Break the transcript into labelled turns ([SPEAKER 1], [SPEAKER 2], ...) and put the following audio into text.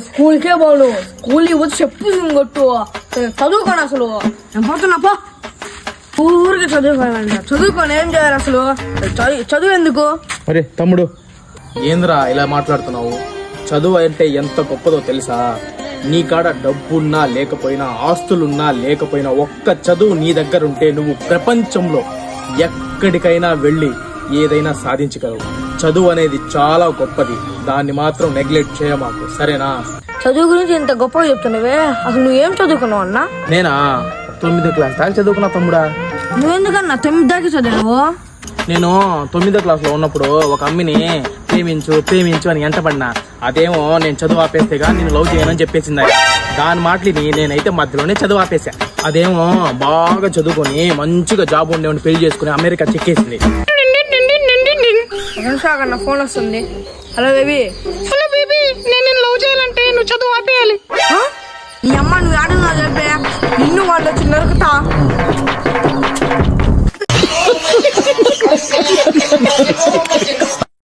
[SPEAKER 1] స్కూల్కే పోను. School పోతే చెప్పు కొట్టు. చదువుకోను అసలు. నేను పోతున్నా. ఊరికి చదువుకోవాలంట. చదువుకొని ఏం చేయాలి అసలు? చదువు ఎందుకు?
[SPEAKER 2] అరే తమ్ముడు, ఏంద్రా ఇలా మాట్లాడుతున్నావు? చదువు అంటే ఎంత గొప్పదో తెలుసా? నీ కాడ డబ్బున్నా లేకపోయినా, ఆస్తులున్నా లేకపోయినా, ఒక్క చదువు నీ దగ్గర ఉంటే నువ్వు ప్రపంచంలో ఎక్కడికైనా వెళ్ళి ఏదైనా సాధించగలవు. చదువు అనేది చాలా గొప్పది. దాన్ని మాత్రం నెగ్లెక్ట్ చేయమాకు, సరేనా?
[SPEAKER 1] చదువు గురించి ఇంత గొప్పగా చెప్తున్నావే, అసలు నువ్వేం చదువుకున్నావు అన్నా?
[SPEAKER 2] నేనా 9వ క్లాస్ దాకా చదువుకున్నా తమ్ముడా.
[SPEAKER 1] నువ్వెందుకన్నా 9 దాకా చదివావు?
[SPEAKER 2] నేను 9వ క్లాస్ లో ఉన్నప్పుడు ఒక అమ్మిని ప్రేమించు అని ఎంటపడినా. అదేమో నేను చదువు ఆపేస్తేగా నేను లవ్ చేయనని చెప్పేసింది. దాని మాటలిని నేనైతే మధ్యలోనే చదువు ఆపేసా. అదేమో బాగా చదువుకొని మంచిగా జాబ్ ఉండేవాడిని పెళ్లి చేసుకుని అమెరికా చెక్కేసింది.
[SPEAKER 1] ఫోన్ వస్తుంది. Hello baby.
[SPEAKER 3] హలో బేబీ, నేను లవ్ చేయాలంటే నువ్వు చదువు ఆపేయాలి.
[SPEAKER 1] నీ అమ్మ నువ్వు ఆడన్నా చెప్పే, నిన్ను వాళ్ళు వచ్చి నరుకుతా.